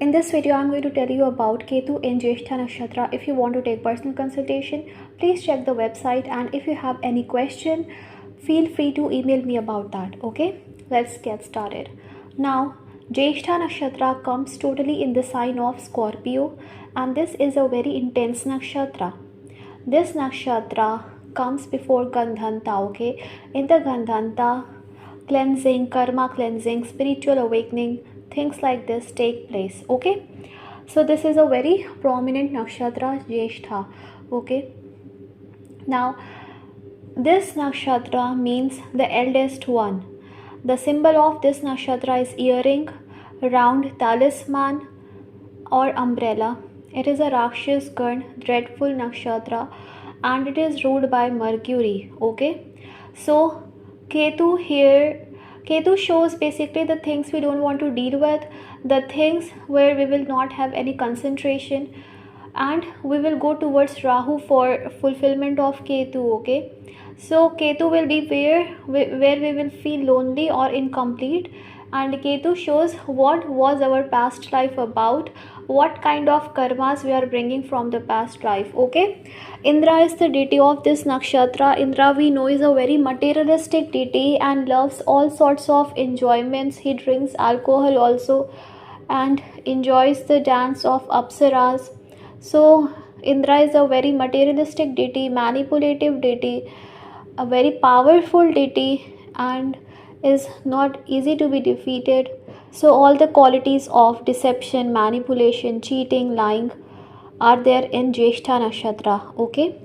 In this video, I'm going to tell you about Ketu in Jyeshtha Nakshatra. If you want to take personal consultation, please check the website, and if you have any question, feel free to email me about that. Okay, let's get started. Now, Jyeshtha Nakshatra comes totally in the sign of Scorpio, and this is a very intense nakshatra. This nakshatra comes before Gandhanta. Okay, in the Gandhanta, cleansing, karma cleansing, spiritual awakening, things like this take place. Okay, so this is a very prominent nakshatra, Jyeshtha. Okay, now this nakshatra means the eldest one. The symbol of this nakshatra is earring, round talisman, or umbrella. It is a Rakshas Garn, dreadful nakshatra, and it is ruled by Mercury. Okay, so Ketu here, Ketu shows basically the things we don't want to deal with, the things where we will not have any concentration, and we will go towards Rahu for fulfillment of Ketu. Okay, so Ketu will be where we will feel lonely or incomplete, and Ketu shows what was our past life about, what kind of karmas we are bringing from the past life. Okay, Indra is the deity of this nakshatra. Indra, we know, is a very materialistic deity and loves all sorts of enjoyments. He drinks alcohol also and enjoys the dance of apsaras. So Indra is a very materialistic deity, manipulative deity, a very powerful deity, and is not easy to be defeated. So all the qualities of deception, manipulation, cheating, lying are there in Jyeshtha Nakshatra. Okay,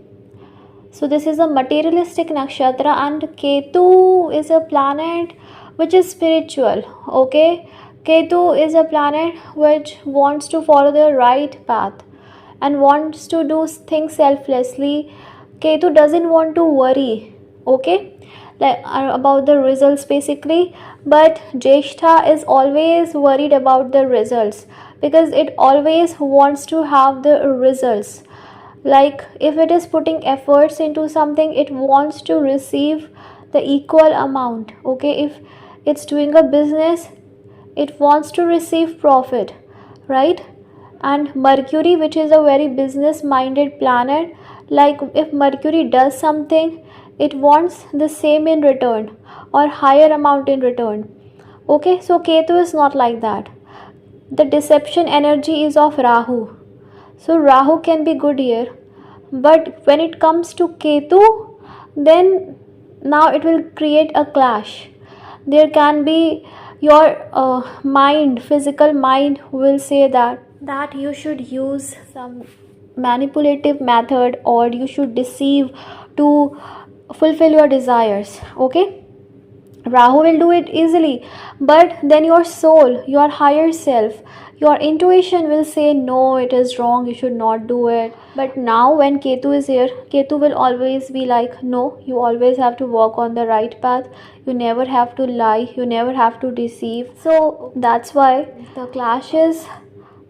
so this is a materialistic nakshatra, and Ketu is a planet which is spiritual. Okay, Ketu is a planet which wants to follow the right path and wants to do things selflessly. Ketu doesn't want to worry. Okay, like about the results basically, but Jyeshtha is always worried about the results because it always wants to have the results. Like if it is putting efforts into something, it wants to receive the equal amount. Okay, if it's doing a business, it wants to receive profit, right? And Mercury, which is a very business minded planet, like if Mercury does something, it wants the same in return or higher amount in return. Okay, so Ketu is not like that. The deception energy is of Rahu, so Rahu can be good here, but when it comes to Ketu, then now it will create a clash. There can be your mind, physical mind will say that you should use some manipulative method or you should deceive to fulfill your desires. Okay, Rahu will do it easily, but then your soul, your higher self, your intuition will say, no, it is wrong, you should not do it. But now, when Ketu is here, Ketu will always be like, no, you always have to walk on the right path, you never have to lie, you never have to deceive. So, that's why the clash is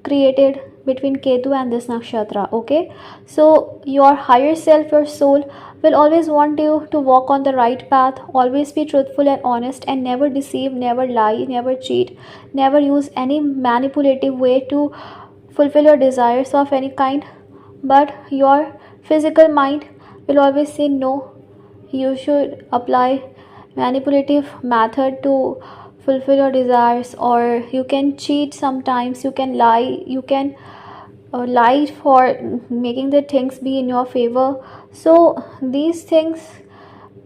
created between Ketu and this nakshatra. Okay, so your higher self, your soul, will always want you to walk on the right path, always be truthful and honest, and never deceive, never lie, never cheat, never use any manipulative way to fulfill your desires of any kind. But your physical mind will always say, no, you should apply manipulative method to fulfill your desires, or you can cheat sometimes, you can lie, you can lie for making the things be in your favor. So these things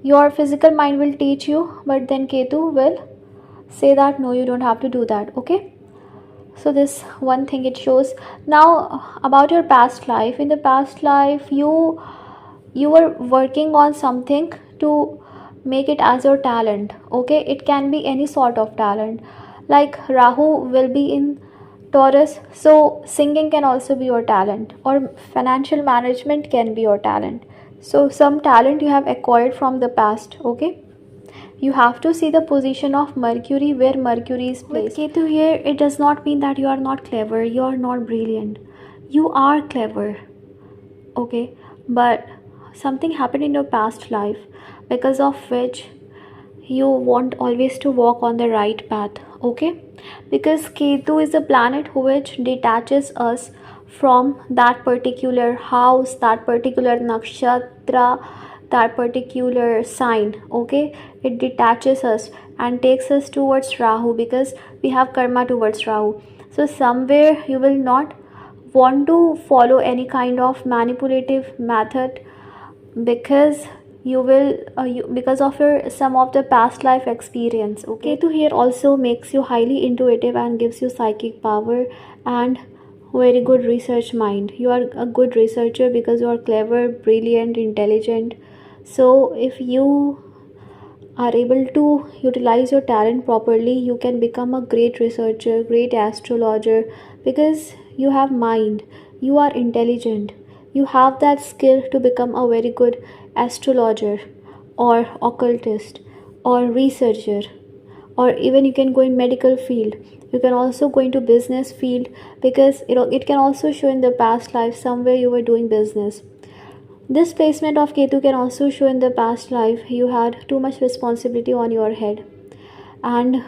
your physical mind will teach you, but then Ketu will say that no, you don't have to do that. Okay, so this one thing it shows. Now about your past life. In the past life, you were working on something to make it as your talent. Okay, it can be any sort of talent, like Rahu will be in Taurus, so singing can also be your talent, or financial management can be your talent. So some talent you have acquired from the past. Okay, you have to see the position of Mercury, where Mercury is placed. With Ketu here, it does not mean that you are not clever, you are not brilliant. You are clever. Okay, but something happened in your past life because of which you want always to walk on the right path, okay? Because Ketu is a planet which detaches us from that particular house, that particular nakshatra, that particular sign, okay? It detaches us and takes us towards Rahu, because we have karma towards Rahu. So somewhere you will not want to follow any kind of manipulative method, because you will because of your some of the past life experience, okay? Ketu here also makes you highly intuitive and gives you psychic power and very good research mind. You are a good researcher because you are clever, brilliant, intelligent. So if you are able to utilize your talent properly, you can become a great researcher, great astrologer, because you have mind, you are intelligent, you have that skill to become a very good astrologer or occultist or researcher, or even you can go in medical field. You can also go into business field, because it can also show in the past life somewhere you were doing business. This placement of Ketu can also show in the past life you had too much responsibility on your head, and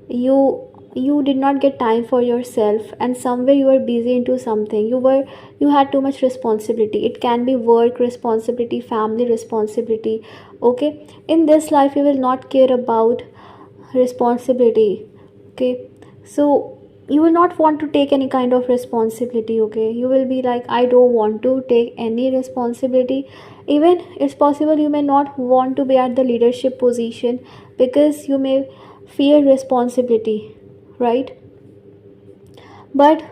you did not get time for yourself, and somewhere you were busy into something. You had too much responsibility. It can be work responsibility, family responsibility, okay? In this life you will not care about responsibility, okay? So you will not want to take any kind of responsibility, okay? You will be like, I don't want to take any responsibility. Even it's possible you may not want to be at the leadership position, because you may fear responsibility, right? But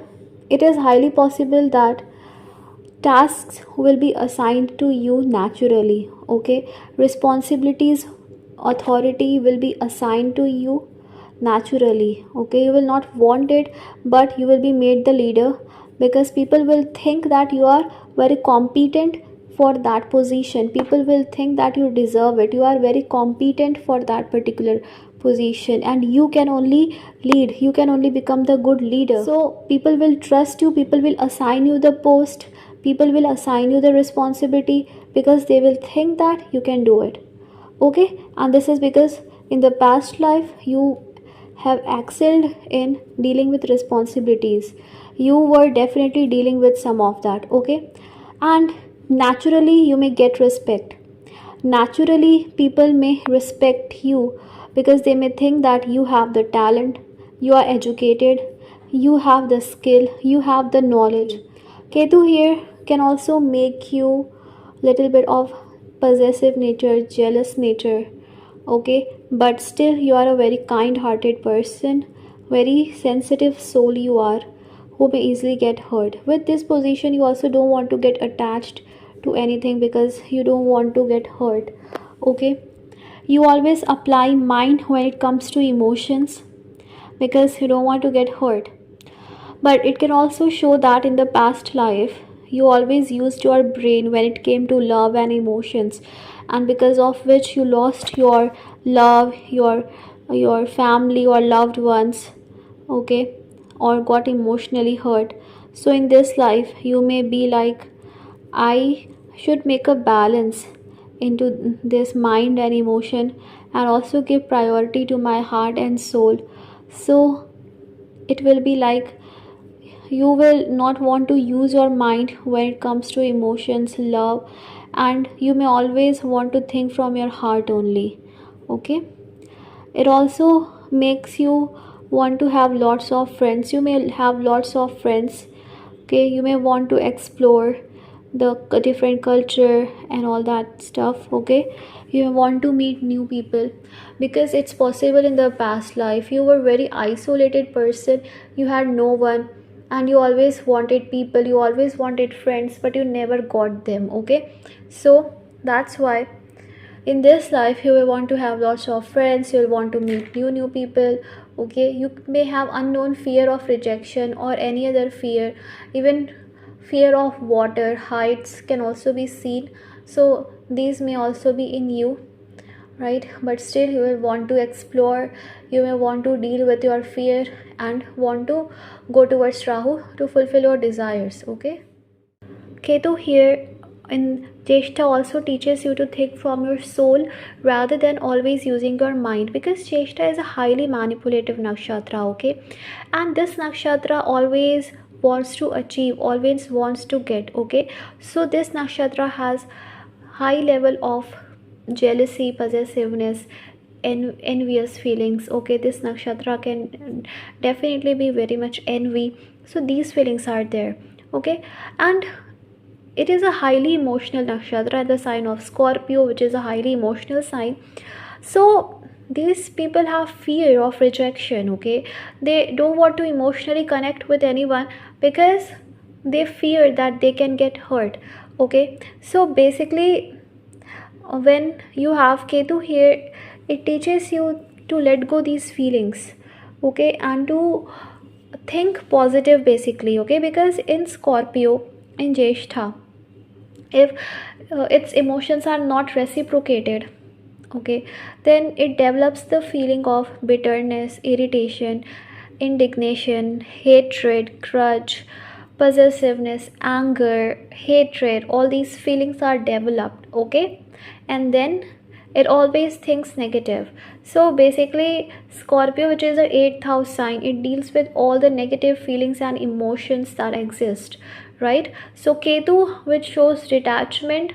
it is highly possible that tasks will be assigned to you naturally, okay? Responsibilities, authority will be assigned to you naturally, okay? You will not want it, but you will be made the leader, because people will think that you are very competent for that position. People will think that you deserve it, you are very competent for that particular position, and you can only lead, you can only become the good leader. So people will trust you, people will assign you the post, people will assign you the responsibility, because they will think that you can do it, okay? And this is because in the past life you have excelled in dealing with responsibilities. You were definitely dealing with some of that, okay? And naturally you may get respect. Naturally people may respect you, because they may think that you have the talent, you are educated, you have the skill, you have the knowledge. Ketu here can also make you little bit of possessive nature, jealous nature, okay? But still you are a very kind hearted person, very sensitive soul you are, who may easily get hurt. With this position you also don't want to get attached to anything, because you don't want to get hurt, okay? You always apply mind when it comes to emotions, because you don't want to get hurt. But it can also show that in the past life you always used your brain when it came to love and emotions, and because of which you lost your love, your family or loved ones, okay? Or got emotionally hurt. So in this life you may be like, I should make a balance into this mind and emotion, and also give priority to my heart and soul. So it will be like you will not want to use your mind when it comes to emotions, love, and you may always want to think from your heart only, okay? It also makes you want to have lots of friends. You may have lots of friends, okay? You may want to explore the different culture and all that stuff, okay? You want to meet new people, because it's possible in the past life you were very isolated person, you had no one, and you always wanted people, you always wanted friends, but you never got them, okay? So that's why in this life you will want to have lots of friends, you will want to meet new people, okay? You may have unknown fear of rejection or any other fear, even fear of water, heights can also be seen. So these may also be in you, right? But still you will want to explore, you may want to deal with your fear and want to go towards Rahu to fulfill your desires, okay? Ketu here in Jeshta also teaches you to think from your soul rather than always using your mind, because Jeshta is a highly manipulative nakshatra, okay? And this nakshatra always wants to achieve, always wants to get, okay? So this nakshatra has high level of jealousy, possessiveness, envious feelings, okay? This nakshatra can definitely be very much envy. So these feelings are there, okay? And it is a highly emotional nakshatra, the sign of Scorpio, which is a highly emotional sign. So these people have fear of rejection, okay? They don't want to emotionally connect with anyone because they fear that they can get hurt, okay? So basically, when you have Ketu here, it teaches you to let go these feelings, okay, and to think positive basically, okay? Because in Scorpio, in Jeshta, if its emotions are not reciprocated, okay, then it develops the feeling of bitterness, irritation, indignation, hatred, grudge, possessiveness, anger, hatred. All these feelings are developed, okay? And then it always thinks negative. So basically, Scorpio, which is the 8th house sign, it deals with all the negative feelings and emotions that exist, right? So Ketu, which shows detachment,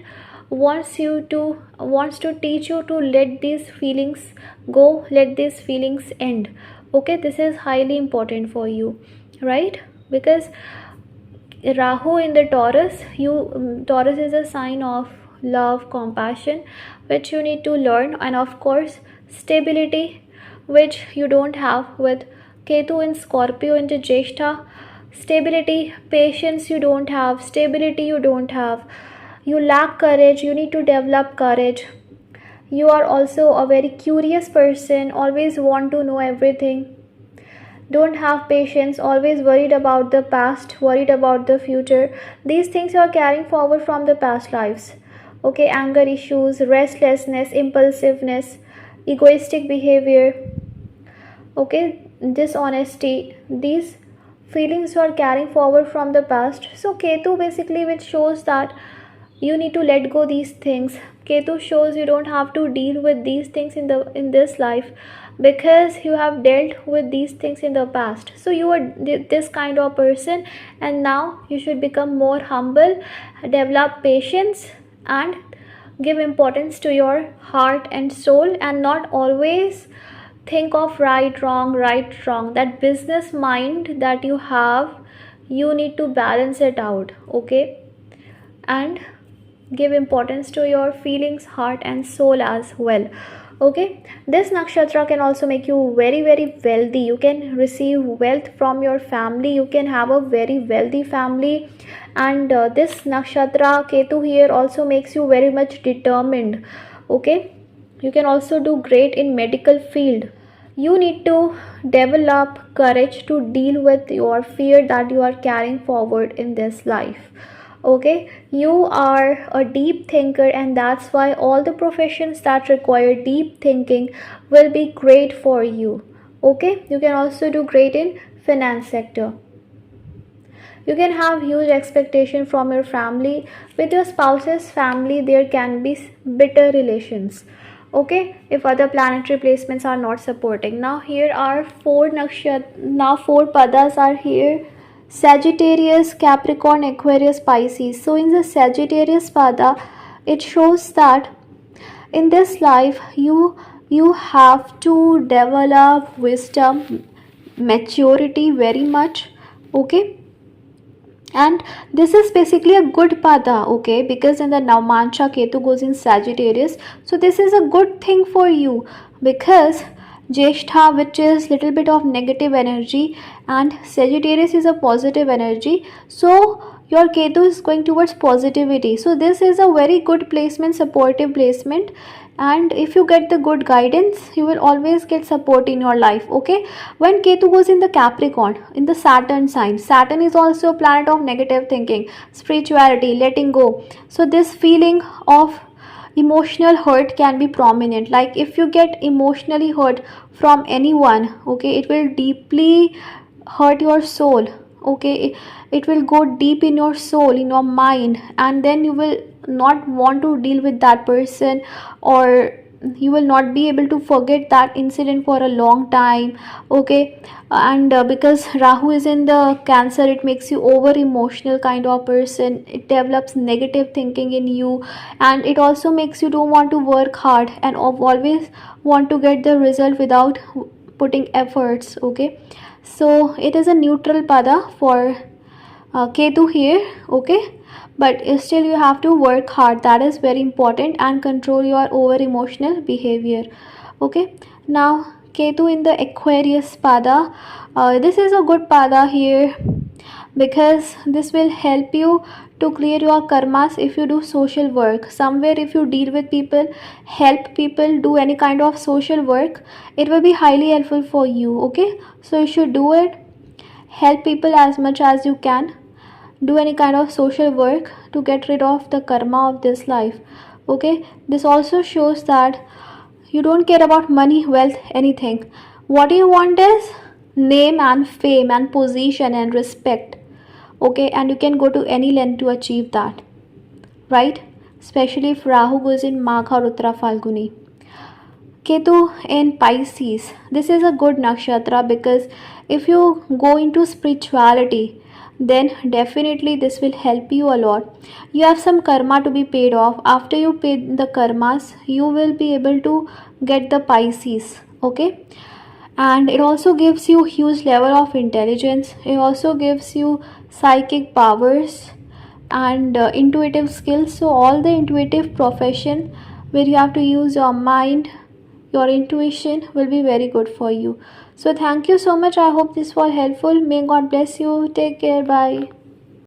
wants to teach you to let these feelings go, let these feelings end, okay? This is highly important for you, right? Because Rahu in the Taurus, Taurus is a sign of love, compassion, which you need to learn, and of course stability, which you don't have with Ketu in Scorpio into Jeshta. Stability, patience you don't have, stability you don't have. You lack courage, you need to develop courage. You are also a very curious person, always want to know everything, don't have patience, always worried about the past, worried about the future. These things you are carrying forward from the past lives, okay? Anger issues, restlessness, impulsiveness, egoistic behavior, okay, dishonesty. These feelings you are carrying forward from the past. So Ketu basically, which shows that you need to let go these things. Ketu shows you don't have to deal with these things in this life, because you have dealt with these things in the past. So you are this kind of person, and now you should become more humble, develop patience, and give importance to your heart and soul, and not always think of right wrong. That business mind that you have, you need to balance it out, okay? And give importance to your feelings, heart and soul as well, okay? This nakshatra can also make you very wealthy. You can receive wealth from your family, you can have a very wealthy family. And this nakshatra Ketu here also makes you very much determined, okay? You can also do great in medical field. You need to develop courage to deal with your fear that you are carrying forward in this life, okay? You are a deep thinker, and that's why all the professions that require deep thinking will be great for you, okay? You can also do great in finance sector. You can have huge expectation from your family. With your spouse's family, there can be bitter relations, okay, if other planetary placements are not supporting. Now here are four padas are here: Sagittarius, Capricorn, Aquarius, Pisces. So in the Sagittarius pada, it shows that in this life you have to develop wisdom, maturity very much, okay? And this is basically a good pada, okay? Because in the Navmancha, Ketu goes in Sagittarius, so this is a good thing for you, because Jeshta, which is little bit of negative energy, and Sagittarius is a positive energy, so your Ketu is going towards positivity. So this is a very good placement, supportive placement, and if you get the good guidance, you will always get support in your life, okay? When Ketu goes in the Capricorn, in the Saturn sign, Saturn is also a planet of negative thinking, spirituality, letting go. So this feeling of emotional hurt can be prominent. Like if you get emotionally hurt from anyone, okay, it will deeply hurt your soul, okay, it will go deep in your soul, in your mind, and then you will not want to deal with that person, or you will not be able to forget that incident for a long time. Okay, and because Rahu is in the Cancer, it makes you over emotional kind of person. It develops negative thinking in you, and it also makes you don't want to work hard and always want to get the result without putting efforts. Okay, so it is a neutral pada for Ketu here. Okay, but still you have to work hard, that is very important, and control your over emotional behavior. Okay, now Ketu in the Aquarius pada. This is a good pada here, because this will help you to clear your karmas. If you do social work somewhere, if you deal with people, help people, do any kind of social work, it will be highly helpful for you. Okay, so you should do it. Help people as much as you can. Do any kind of social work to get rid of the karma of this life. Okay, this also shows that you don't care about money, wealth, anything. What you want is name and fame and position and respect. Okay, and you can go to any length to achieve that, right? Especially if Rahu goes in Magha or Uttara Falguni. Ketu in Pisces, this is a good nakshatra, because if you go into spirituality, then definitely this will help you a lot. You have some karma to be paid off. After you pay the karmas, you will be able to get the Pisces. Okay, and it also gives you huge level of intelligence. It also gives you psychic powers and intuitive skills. So all the intuitive profession where you have to use your mind, your intuition, will be very good for you. So thank you so much. I hope this was helpful. May God bless you. Take care. Bye.